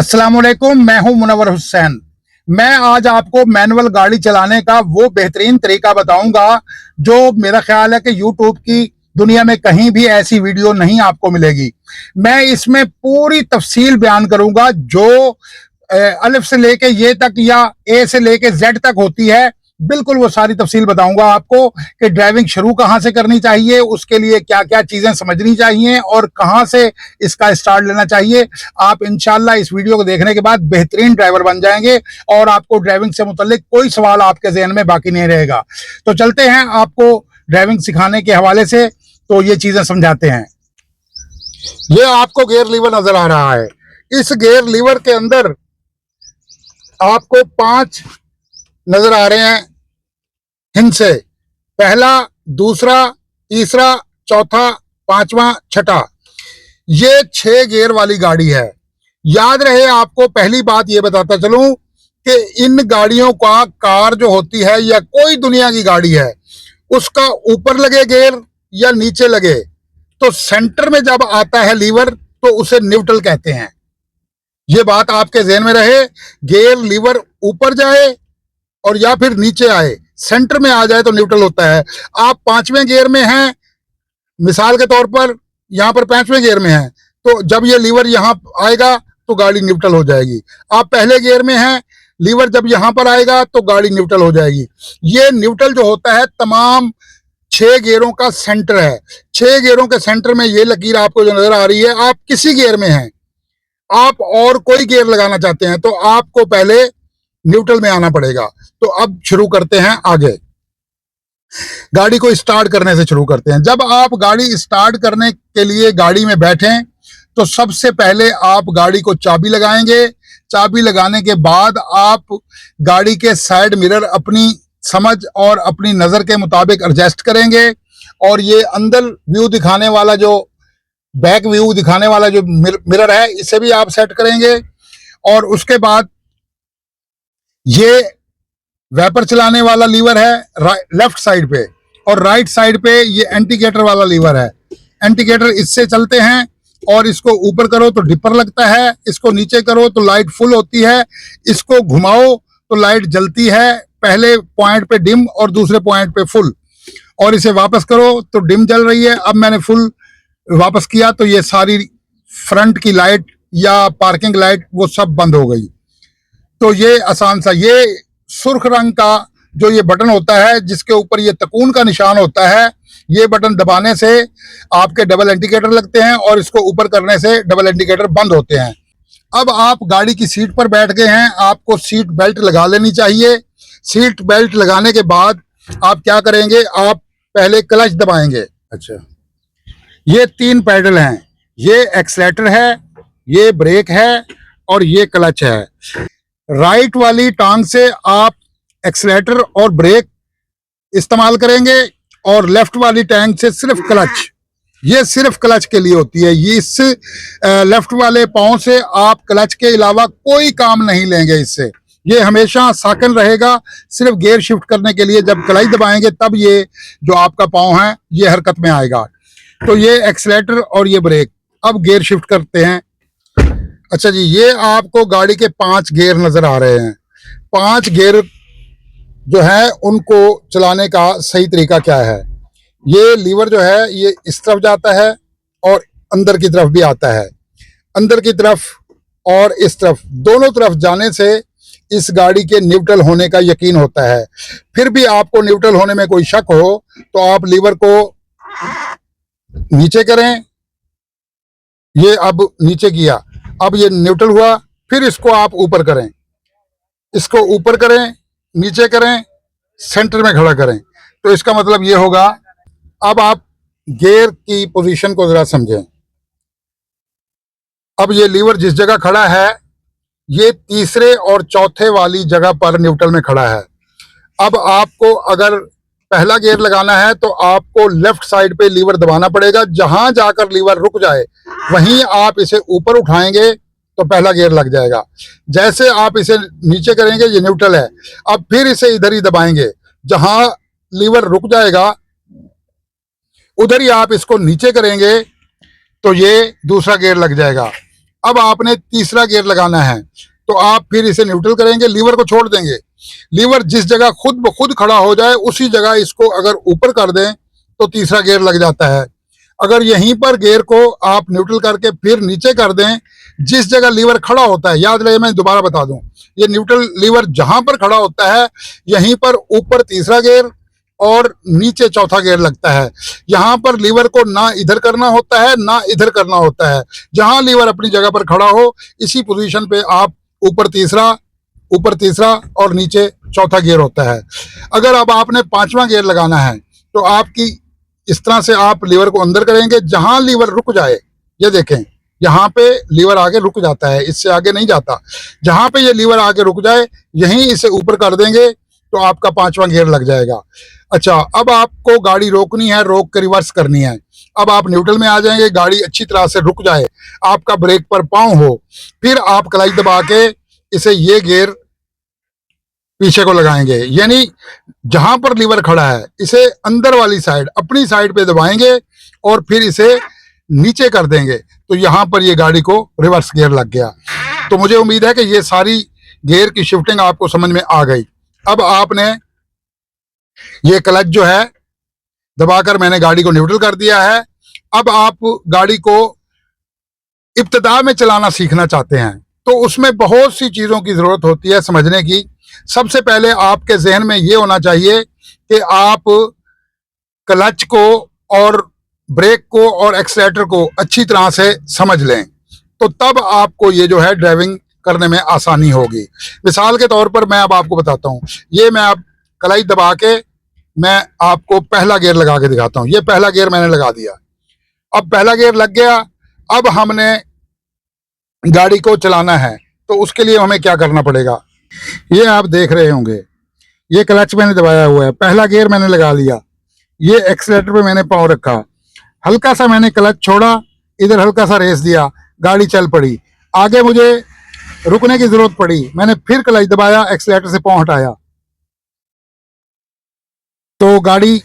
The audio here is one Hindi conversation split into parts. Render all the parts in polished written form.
अस्सलाम वालेकुम, मैं हूं मुनव्वर हुसैन। मैं आज आपको मैनुअल गाड़ी चलाने का वो बेहतरीन तरीका बताऊंगा जो मेरा ख्याल है कि यूट्यूब की दुनिया में कहीं भी ऐसी वीडियो नहीं आपको मिलेगी। मैं इसमें पूरी तफसील बयान करूंगा जो अलिफ से लेके ये तक या ए से लेके जेड तक होती है। बिल्कुल वो सारी तफसील बताऊंगा आपको कि ड्राइविंग शुरू कहां से करनी चाहिए, उसके लिए क्या क्या चीजें समझनी चाहिए और कहां से इसका स्टार्ट लेना चाहिए। आप इंशाल्लाह इस वीडियो को देखने के बाद बेहतरीन ड्राइवर बन जाएंगे और आपको ड्राइविंग से मुतल्लिक कोई सवाल आपके जहन में बाकी नहीं रहेगा। तो चलते हैं आपको ड्राइविंग सिखाने के हवाले से, तो ये चीजें समझाते हैं। ये आपको गियर लीवर नजर आ रहा है। इस गियर लीवर के अंदर आपको 5 नजर आ रहे हैं हिंद से, पहला, दूसरा, तीसरा, चौथा, पांचवा, छठा। ये 6 गियर वाली गाड़ी है। याद रहे आपको पहली बात ये बताता चलूं कि इन गाड़ियों का कार जो होती है या कोई दुनिया की गाड़ी है, उसका ऊपर लगे गियर या नीचे लगे, तो सेंटर में जब आता है लीवर तो उसे न्यूट्रल कहते हैं। ये बात आपके जहन में रहे। गियर लीवर ऊपर जाए और या फिर नीचे आए, सेंटर में आ जाए तो न्यूट्रल होता है। आप 5वें गियर में हैं, मिसाल के तौर पर यहां पर 5वें गियर में हैं, तो जब ये लीवर यहां आएगा तो गाड़ी न्यूट्रल हो जाएगी। आप पहले गियर में हैं, लीवर जब यहां पर आएगा तो गाड़ी न्यूट्रल हो जाएगी। ये न्यूट्रल जो होता है तमाम 6 गियरों का सेंटर है। 6 गियरों के सेंटर में ये लकीर आपको जो नजर आ रही है, आप किसी गियर में हैं, आप और कोई गियर लगाना चाहते हैं तो आपको पहले न्यूट्रल में आना पड़ेगा। तो अब शुरू करते हैं आगे। गाड़ी को स्टार्ट करने से शुरू करते हैं। जब आप गाड़ी स्टार्ट करने के लिए गाड़ी में बैठें तो सबसे पहले आप गाड़ी को चाबी लगाएंगे। चाबी लगाने के बाद आप गाड़ी के साइड मिरर अपनी समझ और अपनी नजर के मुताबिक एडजस्ट करेंगे और ये अंदर व्यू दिखाने वाला जो बैक व्यू दिखाने वाला जो मिरर है, इसे भी आप सेट करेंगे। और उसके बाद ये वैपर चलाने वाला लीवर है लेफ्ट साइड पे, और राइट साइड पे ये इंडिकेटर वाला लीवर है। इंडिकेटर इससे चलते हैं और इसको ऊपर करो तो डिपर लगता है, इसको नीचे करो तो लाइट फुल होती है, इसको घुमाओ तो लाइट जलती है। पहले पॉइंट पे डिम और दूसरे पॉइंट पे फुल, और इसे वापस करो तो डिम जल रही है। अब मैंने फुल वापस किया तो ये सारी फ्रंट की लाइट या पार्किंग लाइट वो सब बंद हो गई। तो ये आसान सा, ये सुर्ख रंग का जो ये बटन होता है जिसके ऊपर ये तकून का निशान होता है, ये बटन दबाने से आपके डबल इंडिकेटर लगते हैं और इसको ऊपर करने से डबल इंडिकेटर बंद होते हैं। अब आप गाड़ी की सीट पर बैठ गए हैं, आपको सीट बेल्ट लगा लेनी चाहिए। सीट बेल्ट लगाने के बाद आप क्या करेंगे, आप पहले क्लच दबाएंगे। अच्छा, ये 3 पैडल हैं, ये एक्सीलेटर है, ये ब्रेक है और ये क्लच है। राइट वाली टांग से आप एक्सीलेटर और ब्रेक इस्तेमाल करेंगे और लेफ्ट वाली टांग से सिर्फ क्लच। ये सिर्फ क्लच के लिए होती है। ये इस लेफ्ट वाले पांव से आप क्लच के अलावा कोई काम नहीं लेंगे इससे। ये हमेशा साकन रहेगा, सिर्फ गियर शिफ्ट करने के लिए जब क्लच दबाएंगे तब ये जो आपका पांव है ये हरकत में आएगा। तो ये एक्सीलेटर और ये ब्रेक। अब गियर शिफ्ट करते हैं। अच्छा जी, ये आपको गाड़ी के 5 गियर नजर आ रहे हैं। 5 गियर जो है उनको चलाने का सही तरीका क्या है। ये लीवर जो है ये इस तरफ जाता है और अंदर की तरफ भी आता है। अंदर की तरफ और इस तरफ, दोनों तरफ जाने से इस गाड़ी के न्यूट्रल होने का यकीन होता है। फिर भी आपको न्यूट्रल होने में कोई शक हो तो आप लीवर को नीचे करें। ये अब नीचे किया, अब ये न्यूट्रल हुआ। फिर इसको आप ऊपर करें, इसको ऊपर करें, नीचे करें, सेंटर में खड़ा करें, तो इसका मतलब ये होगा। अब आप गियर की पोजीशन को जरा समझें। अब ये लीवर जिस जगह खड़ा है ये तीसरे और चौथे वाली जगह पर न्यूट्रल में खड़ा है। अब आपको अगर पहला गियर लगाना है तो आपको लेफ्ट साइड पे लीवर दबाना पड़ेगा। जहां जाकर लीवर रुक जाए वहीं आप इसे ऊपर उठाएंगे तो पहला गियर लग जाएगा। जैसे आप इसे नीचे करेंगे ये न्यूट्रल है, अब फिर इसे इधर ही दबाएंगे, जहां लीवर रुक जाएगा उधर ही आप इसको नीचे करेंगे तो ये दूसरा गियर लग जाएगा। अब आपने तीसरा गियर लगाना है, तो आप फिर इसे न्यूट्रल करेंगे, लीवर को छोड़ देंगे। लीवर जिस जगह खुद ब खुद खड़ा हो जाए उसी जगह इसको अगर ऊपर कर दें तो तीसरा गियर लग जाता है। अगर यहीं पर गियर को आप न्यूट्रल करके फिर नीचे कर दें, जिस जगह लीवर खड़ा होता है, याद रहे मैं दोबारा बता दूं, ये न्यूट्रल लीवर जहां पर खड़ा होता है यहीं पर ऊपर तीसरा गियर और नीचे चौथा गियर लगता है। यहाँ पर लीवर को ना इधर करना होता है ना इधर करना होता है। जहां लीवर अपनी जगह पर खड़ा हो इसी पोजीशन पे आप ऊपर तीसरा और नीचे चौथा गियर होता है। अगर अब आपने पांचवा गियर लगाना है तो आपकी इस तरह से आप लीवर को अंदर करेंगे, जहां लीवर रुक जाए, ये देखें यहाँ पे लीवर आगे रुक जाता है, इससे आगे नहीं जाता। जहां पे ये लीवर आगे रुक जाए यहीं इसे ऊपर कर देंगे तो आपका पांचवा गियर लग जाएगा। अच्छा, अब आपको गाड़ी रोकनी है, रोक के रिवर्स करनी है। अब आप न्यूट्रल में आ जाएंगे, गाड़ी अच्छी तरह से रुक जाए, आपका ब्रेक पर पांव हो, फिर आप क्लच दबा के इसे ये गियर पीछे को लगाएंगे, यानी जहां पर लीवर खड़ा है इसे अंदर वाली साइड अपनी साइड पे दबाएंगे और फिर इसे नीचे कर देंगे, तो यहां पर ये गाड़ी को रिवर्स गियर लग गया। तो मुझे उम्मीद है कि ये सारी गियर की शिफ्टिंग आपको समझ में आ गई। अब आपने ये क्लच जो है दबाकर मैंने गाड़ी को न्यूट्रल कर दिया है। अब आप गाड़ी को इब्तिदा में चलाना सीखना चाहते हैं तो उसमें बहुत सी चीजों की जरूरत होती है समझने की। सबसे पहले आपके जहन में ये होना चाहिए कि आप क्लच को और ब्रेक को और एक्सीलरेटर को अच्छी तरह से समझ लें, तो तब आपको ये जो है ड्राइविंग करने में आसानी होगी। मिसाल के तौर पर मैं अब आपको बताता हूँ, ये मैं अब क्लच दबा के मैं आपको पहला गियर लगा के दिखाता हूँ। ये पहला गियर मैंने लगा दिया, अब पहला गियर लग गया। अब हमने गाड़ी को चलाना है तो उसके लिए हमें क्या करना पड़ेगा, ये आप देख रहे होंगे, ये क्लच मैंने दबाया हुआ है, पहला गियर मैंने लगा लिया, ये एक्सीलरेटर पे मैंने पाँव रखा, हल्का सा मैंने क्लच छोड़ा, इधर हल्का सा रेस दिया, गाड़ी चल पड़ी। आगे मुझे रुकने की जरूरत पड़ी, मैंने फिर क्लच दबाया, एक्सीलरेटर से पाँव हटाया तो गाड़ी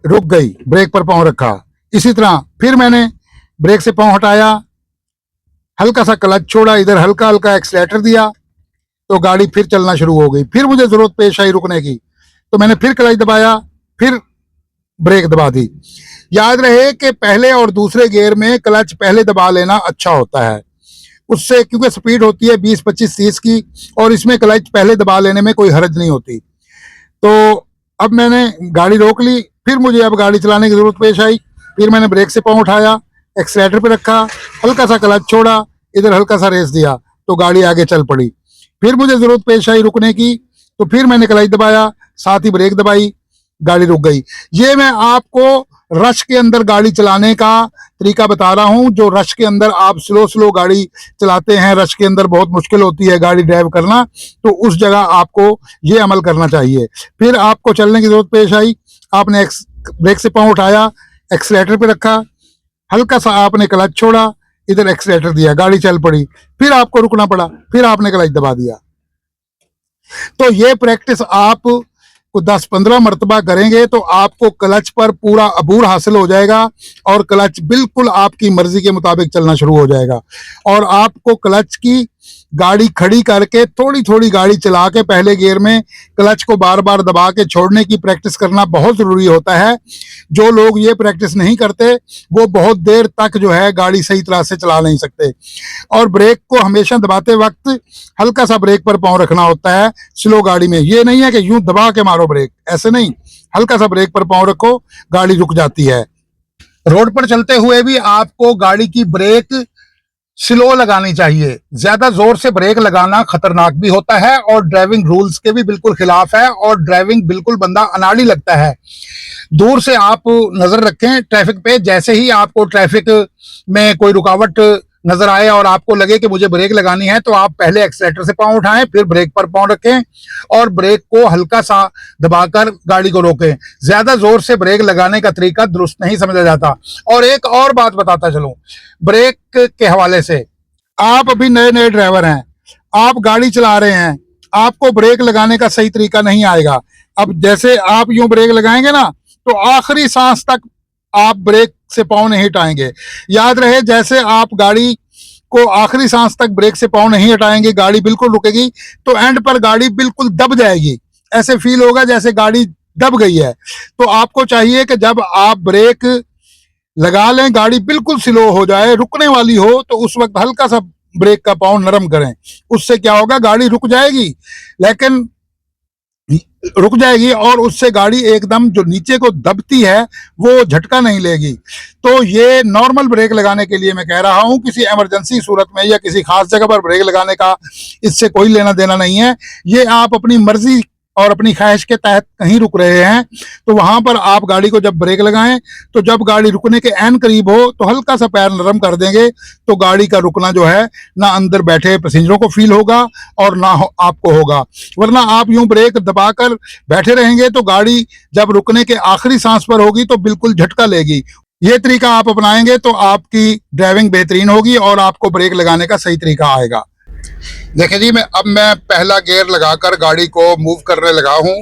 रुक गई, ब्रेक पर पाँव रखा। इसी तरह फिर मैंने ब्रेक से पाँव हटाया, हल्का सा क्लच छोड़ा, इधर हल्का हल्का एक्सीलरेटर दिया तो गाड़ी फिर चलना शुरू हो गई। फिर मुझे जरूरत पेश आई रुकने की तो मैंने फिर क्लच दबाया, फिर ब्रेक दबा दी। याद रहे कि पहले और दूसरे गियर में क्लच पहले दबा लेना अच्छा होता है, उससे क्योंकि स्पीड होती है 20, 25, 30 की, और इसमें क्लच पहले दबा लेने में कोई हर्ज नहीं होती। तो अब मैंने गाड़ी रोक ली, फिर मुझे अब गाड़ी चलाने की जरूरत पेश आई, फिर मैंने ब्रेक से पाँव उठाया, एक्सीलरेटर पे रखा, हल्का सा क्लच छोड़ा, इधर हल्का सा रेस दिया तो गाड़ी आगे चल पड़ी। फिर मुझे जरूरत पेश आई रुकने की तो फिर मैंने क्लच दबाया, साथ ही ब्रेक दबाई, गाड़ी रुक गई। ये मैं आपको रश के अंदर गाड़ी चलाने का तरीका बता रहा हूं। जो रश के अंदर आप स्लो गाड़ी चलाते हैं, रश के अंदर बहुत मुश्किल होती है गाड़ी ड्राइव करना, तो उस जगह आपको ये अमल करना चाहिए। फिर आपको चलने की जरूरत पेश आई, आपने ब्रेक से पाँव उठाया, एक्सीलरेटर पे रखा, हल्का सा आपने क्लच छोड़ा, इधर एक्सीलरेटर दिया, गाड़ी चल पड़ी। फिर आपको रुकना पड़ा, फिर आपने क्लच दबा दिया। तो ये प्रैक्टिस आप को 10-15 मरतबा करेंगे तो आपको क्लच पर पूरा अबूर हासिल हो जाएगा और क्लच बिल्कुल आपकी मर्जी के मुताबिक चलना शुरू हो जाएगा। और आपको क्लच की गाड़ी खड़ी करके थोड़ी थोड़ी गाड़ी चला के पहले गियर में क्लच को बार बार दबा के छोड़ने की प्रैक्टिस करना बहुत ज़रूरी होता है। जो लोग ये प्रैक्टिस नहीं करते वो बहुत देर तक जो है गाड़ी सही तरह से चला नहीं सकते। और ब्रेक को हमेशा दबाते वक्त हल्का सा ब्रेक पर पाँव रखना होता है स्लो गाड़ी में। ये नहीं है कि यूं दबा के मारो ब्रेक, ऐसे नहीं, हल्का सा ब्रेक पर पाँव रखो, गाड़ी रुक जाती है। रोड पर चलते हुए भी आपको गाड़ी की ब्रेक स्लो लगानी चाहिए। ज्यादा जोर से ब्रेक लगाना खतरनाक भी होता है और ड्राइविंग रूल्स के भी बिल्कुल खिलाफ है और ड्राइविंग बिल्कुल बंदा अनाड़ी लगता है। दूर से आप नजर रखें ट्रैफिक पे, जैसे ही आपको ट्रैफिक में कोई रुकावट नजर आए और आपको लगे कि मुझे ब्रेक लगानी है तो आप पहले एक्सीलरेटर से पाँव उठाएं, फिर ब्रेक पर पाँव रखें और ब्रेक को हल्का सा दबाकर गाड़ी को रोकें। ज्यादा जोर से ब्रेक लगाने का तरीका दुरुस्त नहीं समझा जाता। और एक और बात बताता चलूं ब्रेक के हवाले से, आप अभी नए नए ड्राइवर हैं, आप गाड़ी चला रहे हैं, आपको ब्रेक लगाने का सही तरीका नहीं आएगा। अब जैसे आप यूं ब्रेक लगाएंगे ना तो आखिरी सांस तक आप ब्रेक से पाँव नहीं हटाएंगे। याद रहे जैसे आप गाड़ी को आखिरी सांस तक ब्रेक से पाँव नहीं हटाएंगे, गाड़ी बिल्कुल रुकेगी, तो एंड पर गाड़ी बिल्कुल दब जाएगी। ऐसे फील होगा जैसे गाड़ी दब गई है। तो आपको चाहिए कि जब आप ब्रेक लगा लें, गाड़ी बिल्कुल स्लो हो जाए, रुकने वाली हो, तो उस वक्त हल्का सा ब्रेक का पाँव नरम करें। उससे क्या होगा, गाड़ी रुक जाएगी, लेकिन रुक जाएगी और उससे गाड़ी एकदम जो नीचे को दबती है वो झटका नहीं लेगी। तो ये नॉर्मल ब्रेक लगाने के लिए मैं कह रहा हूं, किसी इमरजेंसी सूरत में या किसी खास जगह पर ब्रेक लगाने का इससे कोई लेना देना नहीं है। ये आप अपनी मर्जी और अपनी ख्वाहिश के तहत कहीं रुक रहे हैं, तो वहां पर आप गाड़ी को जब ब्रेक लगाएं तो जब गाड़ी रुकने के ऐन करीब हो तो हल्का सा पैर नरम कर देंगे, तो गाड़ी का रुकना जो है ना अंदर बैठे पैसेंजरों को फील होगा और ना आपको होगा। वरना आप यूं ब्रेक दबाकर बैठे रहेंगे तो गाड़ी जब रुकने के आखिरी सांस पर होगी तो बिल्कुल झटका लेगी। ये तरीका आप अपनाएंगे तो आपकी ड्राइविंग बेहतरीन होगी और आपको ब्रेक लगाने का सही तरीका आएगा। देखिए जी, मैं पहला गियर लगाकर गाड़ी को मूव करने लगा हूँ।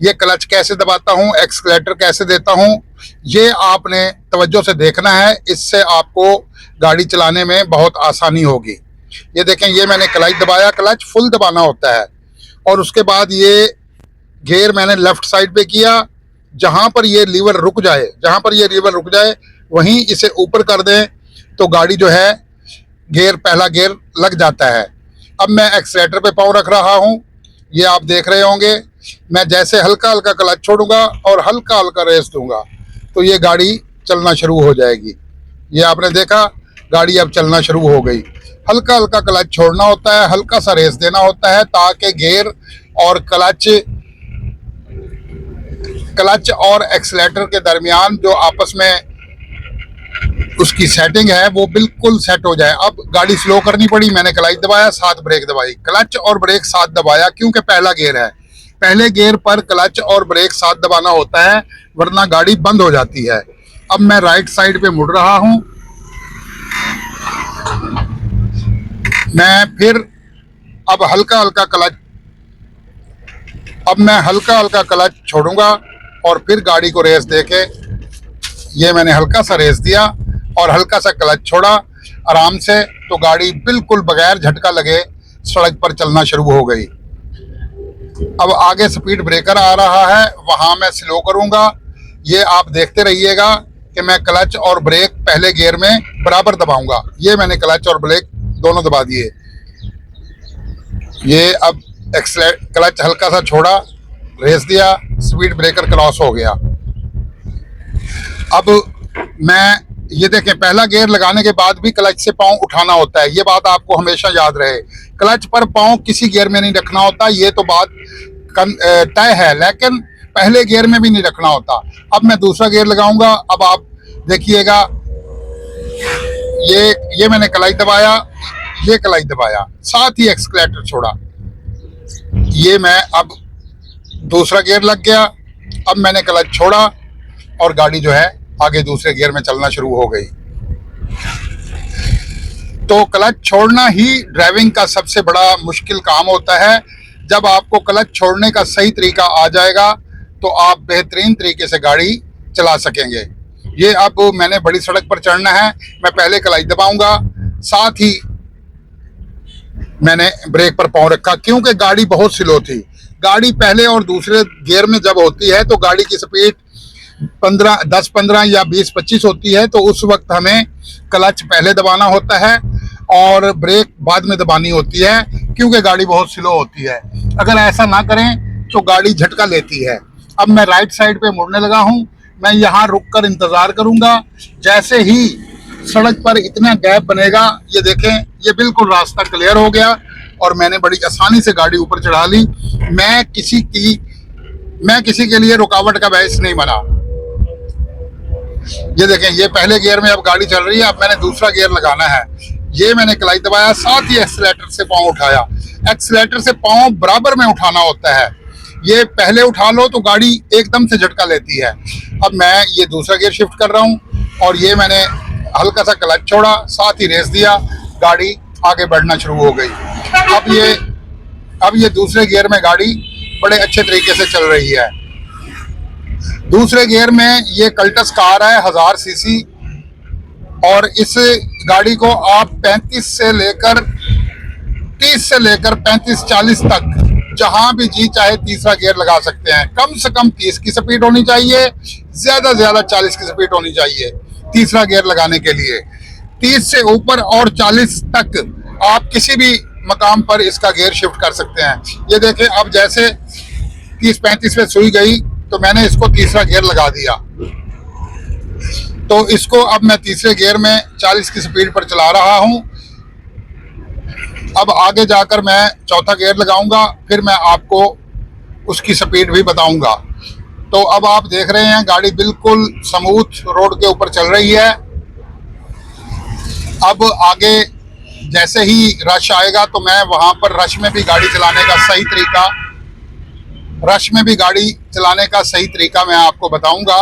ये क्लच कैसे दबाता हूँ, एक्सीलरेटर कैसे देता हूँ, ये आपने तवज्जो से देखना है, इससे आपको गाड़ी चलाने में बहुत आसानी होगी। ये देखें, ये मैंने क्लच दबाया, क्लच फुल दबाना होता है, और उसके बाद ये गियर मैंने लेफ्ट साइड पे किया। जहाँ पर ये लीवर रुक जाए, वहीं इसे ऊपर कर दें तो गाड़ी जो है पहला गियर लग जाता है। अब मैं एक्सीलरेटर पे पाँव रख रहा हूँ, ये आप देख रहे होंगे। मैं जैसे हल्का हल्का क्लच छोड़ूंगा और हल्का हल्का रेस दूंगा तो ये गाड़ी चलना शुरू हो जाएगी। ये आपने देखा, गाड़ी अब चलना शुरू हो गई। हल्का हल्का क्लच छोड़ना होता है, हल्का सा रेस देना होता है, ताकि गियर और क्लच और एक्सीलरेटर के दरमियान जो आपस में उसकी सेटिंग है वो बिल्कुल सेट हो जाए। अब गाड़ी स्लो करनी पड़ी, मैंने क्लच दबाया, साथ ब्रेक दबाई, क्लच और ब्रेक साथ दबाया, क्योंकि पहला गियर है। पहले गियर पर क्लच और ब्रेक साथ दबाना होता है, वरना गाड़ी बंद हो जाती है। अब मैं राइट साइड पे मुड़ रहा हूं। मैं हल्का हल्का क्लच छोड़ूंगा और फिर गाड़ी को रेस देके, ये मैंने हल्का सा रेस दिया और हल्का सा क्लच छोड़ा आराम से, तो गाड़ी बिल्कुल बगैर झटका लगे सड़क पर चलना शुरू हो गई। अब आगे स्पीड ब्रेकर आ रहा है, वहां मैं स्लो करूंगा। ये आप देखते रहिएगा कि मैं क्लच और ब्रेक पहले गियर में बराबर दबाऊंगा। ये मैंने क्लच और ब्रेक दोनों दबा दिए। ये अब क्लच हल्का सा छोड़ा, रेस दिया, स्पीड ब्रेकर क्रॉस हो गया। अब मैं ये देखें, पहला गियर लगाने के बाद भी क्लच से पाँव उठाना होता है। ये बात आपको हमेशा याद रहे, क्लच पर पाँव किसी गियर में नहीं रखना होता, ये तो बात तय है, लेकिन पहले गियर में भी नहीं रखना होता। अब मैं दूसरा गियर लगाऊंगा। अब आप देखिएगा, ये मैंने क्लच दबाया, ये क्लच दबाया, साथ ही एक्सीलरेटर छोड़ा। ये मैं अब दूसरा गियर लग गया। अब मैंने क्लच छोड़ा और गाड़ी जो है आगे दूसरे गियर में चलना शुरू हो गई। तो क्लच छोड़ना ही ड्राइविंग का सबसे बड़ा मुश्किल काम होता है। जब आपको क्लच छोड़ने का सही तरीका आ जाएगा तो आप बेहतरीन तरीके से गाड़ी चला सकेंगे। ये अब मैंने बड़ी सड़क पर चढ़ना है, मैं पहले क्लच दबाऊंगा, साथ ही मैंने ब्रेक पर पाँव रखा, क्योंकि गाड़ी बहुत स्लो थी। गाड़ी पहले और दूसरे गियर में जब होती है तो गाड़ी की स्पीड 10-15 या 20-25 होती है, तो उस वक्त हमें क्लच पहले दबाना होता है और ब्रेक बाद में दबानी होती है, क्योंकि गाड़ी बहुत स्लो होती है। अगर ऐसा ना करें तो गाड़ी झटका लेती है। अब मैं राइट साइड पे मुड़ने लगा हूं, मैं यहाँ रुककर इंतजार करूंगा। जैसे ही सड़क पर इतना गैप बनेगा, ये देखें, ये बिल्कुल रास्ता क्लियर हो गया और मैंने बड़ी आसानी से गाड़ी ऊपर चढ़ा ली। मैं किसी के लिए रुकावट का बायस नहीं बना। ये देखें, ये पहले गियर में अब गाड़ी चल रही है। अब मैंने दूसरा गियर लगाना है। ये मैंने क्लच दबाया, साथ ही एक्सीलरेटर से पाँव उठाया। एक्सीलरेटर से पाँव बराबर में उठाना होता है। ये पहले उठा लो तो गाड़ी एकदम से झटका लेती है। अब मैं ये दूसरा गियर शिफ्ट कर रहा हूँ और ये मैंने हल्का सा क्लच छोड़ा, साथ ही रेस दिया, गाड़ी आगे बढ़ना शुरू हो गई। अब ये दूसरे गियर में गाड़ी बड़े अच्छे तरीके से चल रही है। दूसरे गियर में ये कल्टस कार है 1000 सीसी, और इस गाड़ी को आप 35 से लेकर 30 से लेकर 35-40 तक जहां भी जी चाहे तीसरा गियर लगा सकते हैं। कम से कम 30 की स्पीड होनी चाहिए, ज्यादा से ज्यादा 40 की स्पीड होनी चाहिए तीसरा गियर लगाने के लिए। 30 से ऊपर और 40 तक आप किसी भी मकाम पर इसका गियर शिफ्ट कर सकते हैं। ये देखें, अब जैसे 30-35 पे सुई गई तो मैंने इसको तीसरा गियर लगा दिया, तो इसको अब मैं तीसरे गियर में 40 की स्पीड पर चला रहा हूं। अब आगे जाकर मैं चौथा गियर लगाऊंगा, फिर मैं आपको उसकी स्पीड भी बताऊंगा। तो अब आप देख रहे हैं गाड़ी बिल्कुल स्मूथ रोड के ऊपर चल रही है। अब आगे जैसे ही रश आएगा तो मैं वहां पर रश में भी गाड़ी चलाने का सही तरीका मैं आपको बताऊंगा।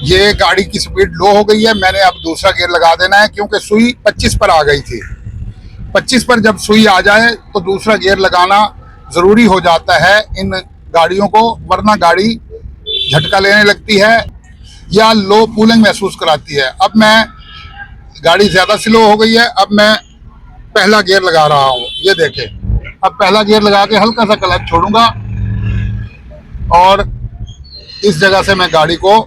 ये गाड़ी की स्पीड लो हो गई है, मैंने अब दूसरा गियर लगा देना है क्योंकि सुई 25 पर आ गई थी। 25 पर जब सुई आ जाए तो दूसरा गियर लगाना ज़रूरी हो जाता है इन गाड़ियों को, वरना गाड़ी झटका लेने लगती है या लो पूलिंग महसूस कराती है। अब मैं गाड़ी ज़्यादा स्लो हो गई है, अब मैं पहला गियर लगा रहा हूँ। ये देखें, अब पहला गियर लगा के हल्का सा क्लच छोड़ूंगा और इस जगह से मैं गाड़ी को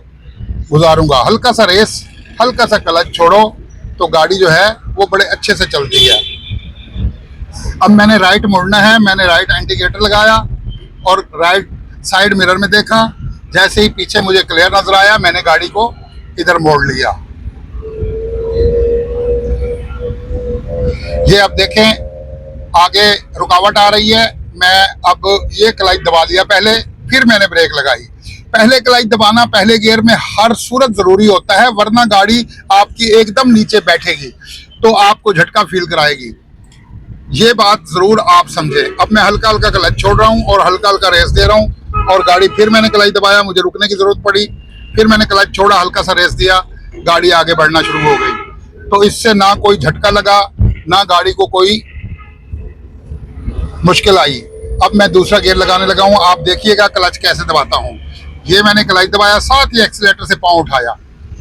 गुजारूंगा। हल्का सा रेस, हल्का सा क्लच छोड़ो तो गाड़ी जो है वो बड़े अच्छे से चलती है। अब मैंने राइट मुड़ना है, मैंने राइट इंडिकेटर लगाया और राइट साइड मिरर में देखा। जैसे ही पीछे मुझे क्लियर नजर आया, मैंने गाड़ी को इधर मोड़ लिया। ये अब देखें, आगे रुकावट आ रही है, मैं अब ये क्लच दबा दिया पहले, फिर मैंने ब्रेक लगाई। पहले क्लच दबाना पहले गियर में हर सूरत जरूरी होता है, वरना गाड़ी आपकी एकदम नीचे बैठेगी तो आपको झटका फील कराएगी। ये बात जरूर आप समझे। अब मैं हल्का हल्का क्लच छोड़ रहा हूँ और हल्का हल्का रेस दे रहा हूँ और गाड़ी, फिर मैंने क्लच दबाया, मुझे रुकने की जरूरत पड़ी, फिर मैंने क्लच छोड़ा, हल्का सा रेस दिया, गाड़ी आगे बढ़ना शुरू हो गई। तो इससे ना कोई झटका लगा, ना गाड़ी को कोई मुश्किल आई। अब मैं दूसरा गियर लगाने लगा हूँ। आप देखिएगा क्लच कैसे दबाता हूँ। ये मैंने क्लच दबाया, साथ ही एक्सीलेटर से पांव उठाया।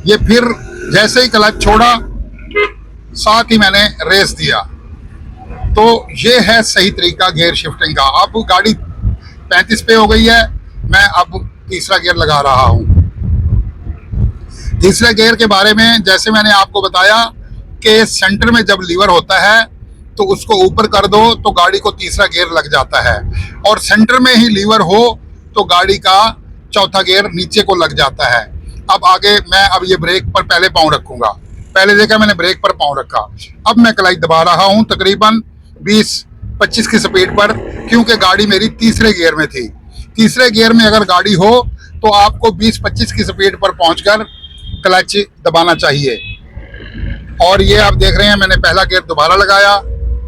ये फिर जैसे ही क्लच छोड़ा, साथ ही मैंने रेस दिया। तो ये है सही तरीका गियर शिफ्टिंग का। अब गाड़ी 35 पे हो गई है, मैं अब तीसरा गियर लगा रहा हूँ। तीसरे गियर के बारे में जैसे मैंने आपको बताया कि सेंटर में जब लीवर होता है तो उसको ऊपर कर दो तो गाड़ी को तीसरा गियर लग जाता है, और सेंटर में ही लीवर हो तो गाड़ी का चौथा गियर नीचे को लग जाता है। अब आगे मैं अब ये ब्रेक पर पहले पाँव रखूंगा। पहले देखा मैंने ब्रेक पर पाँव रखा, अब मैं क्लच दबा रहा हूँ तकरीबन 20-25 की स्पीड पर, क्योंकि गाड़ी मेरी तीसरे गियर में थी। तीसरे गियर में अगर गाड़ी हो तो आपको 20-25 की स्पीड पर पहुंचकर क्लच दबाना चाहिए। और ये आप देख रहे हैं, मैंने पहला गियर दोबारा लगाया,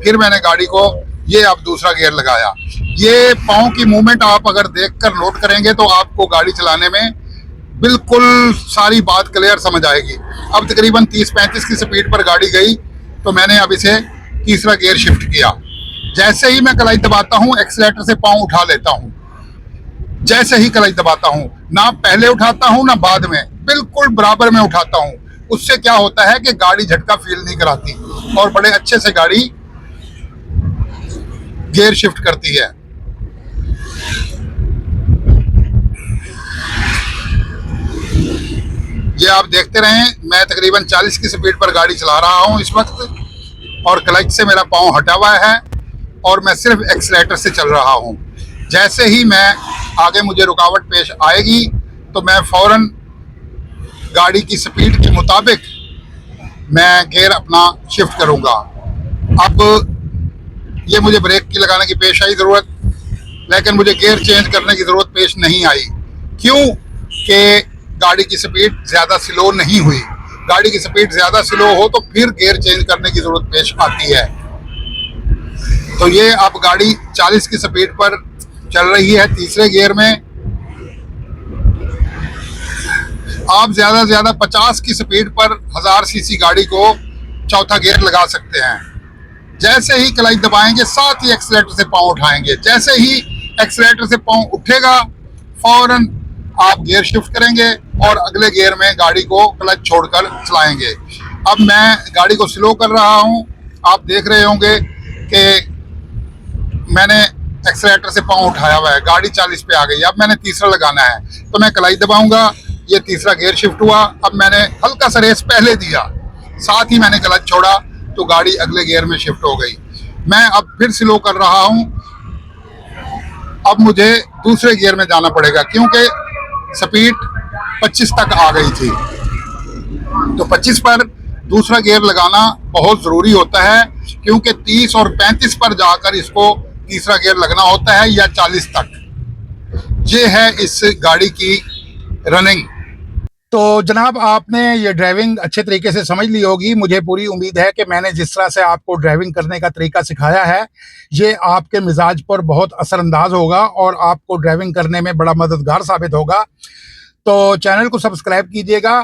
फिर मैंने गाड़ी को ये अब दूसरा गियर लगाया। ये पाँव की मूवमेंट आप अगर देखकर नोट करेंगे तो आपको गाड़ी चलाने में बिल्कुल सारी बात क्लियर समझ आएगी। अब तकरीबन 30-35 की स्पीड पर गाड़ी गई तो मैंने अब इसे तीसरा गियर शिफ्ट किया। जैसे ही मैं क्लच दबाता हूँ, एक्सीलेटर से पाँव उठा लेता हूँ। जैसे ही क्लच दबाता हूँ, ना पहले उठाता हूँ ना बाद में, बिल्कुल बराबर में उठाता हूँ। उससे क्या होता है कि गाड़ी झटका फील नहीं कराती और बड़े अच्छे से गाड़ी गियर शिफ्ट करती है। ये आप देखते रहें, मैं तकरीबन 40 की स्पीड पर गाड़ी चला रहा हूं इस वक्त, और क्लच से मेरा पाँव हटा हुआ है और मैं सिर्फ एक्सीलेटर से चल रहा हूं। जैसे ही मैं आगे मुझे रुकावट पेश आएगी तो मैं फौरन गाड़ी की स्पीड के मुताबिक मैं गियर अपना शिफ्ट करूंगा। अब ये मुझे ब्रेक की लगाने की पेश आई ज़रूरत, लेकिन मुझे गियर चेंज करने की ज़रूरत पेश नहीं आई। क्यों कि गाड़ी की स्पीड ज़्यादा स्लो नहीं हुई। गाड़ी की स्पीड ज़्यादा स्लो हो तो फिर गियर चेंज करने की ज़रूरत पेश आती है। तो ये अब गाड़ी 40 की स्पीड पर चल रही है तीसरे गियर में। आप ज़्यादा से ज़्यादा 50 की स्पीड पर 1000 सीसी गाड़ी को चौथा गियर लगा सकते हैं। जैसे ही क्लच दबाएंगे, साथ ही एक्सीलेटर से पाँव उठाएंगे। जैसे ही एक्सीलेटर से पाँव उठेगा, फौरन आप गियर शिफ्ट करेंगे और अगले गियर में गाड़ी को क्लच छोड़कर चलाएंगे। अब मैं गाड़ी को स्लो कर रहा हूं। आप देख रहे होंगे कि मैंने एक्सीलेटर से पांव उठाया हुआ है, गाड़ी 40 पे आ गई। अब मैंने तीसरा लगाना है तो मैं क्लच दबाऊंगा, ये तीसरा गियर शिफ्ट हुआ। अब मैंने हल्का सा रेस पहले दिया, साथ ही मैंने क्लच छोड़ा तो गाड़ी अगले गियर में शिफ्ट हो गई। मैं अब फिर स्लो कर रहा हूं। अब मुझे दूसरे गियर में जाना पड़ेगा क्योंकि स्पीड 25 तक आ गई थी, तो 25 पर दूसरा गियर लगाना बहुत ज़रूरी होता है क्योंकि 30 और 35 पर जाकर इसको तीसरा गियर लगना होता है, या 40 तक। ये है इस गाड़ी की रनिंग। तो जनाब, आपने ये ड्राइविंग अच्छे तरीके से समझ ली होगी। मुझे पूरी उम्मीद है कि मैंने जिस तरह से आपको ड्राइविंग करने का तरीका सिखाया है, ये आपके मिजाज पर बहुत असरअंदाज होगा और आपको ड्राइविंग करने में बड़ा मददगार साबित होगा। तो चैनल को सब्सक्राइब कीजिएगा।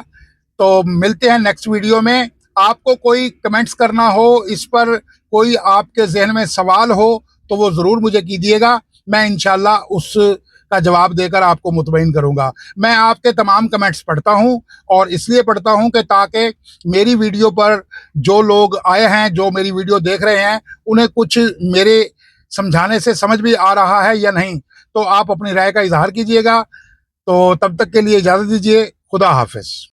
तो मिलते हैं नेक्स्ट वीडियो में। आपको कोई कमेंट्स करना हो, इस पर कोई आपके जहन में सवाल हो, तो वो ज़रूर मुझे कीजिएगा। मैं इंशाल्लाह उस का जवाब देकर आपको मुतमईन करूंगा। मैं आपके तमाम कमेंट्स पढ़ता हूं, और इसलिए पढ़ता हूं कि ताकि मेरी वीडियो पर जो लोग आए हैं, जो मेरी वीडियो देख रहे हैं, उन्हें कुछ मेरे समझाने से समझ भी आ रहा है या नहीं। तो आप अपनी राय का इजहार कीजिएगा। तो तब तक के लिए इजाज़त दीजिए। खुदा हाफिज।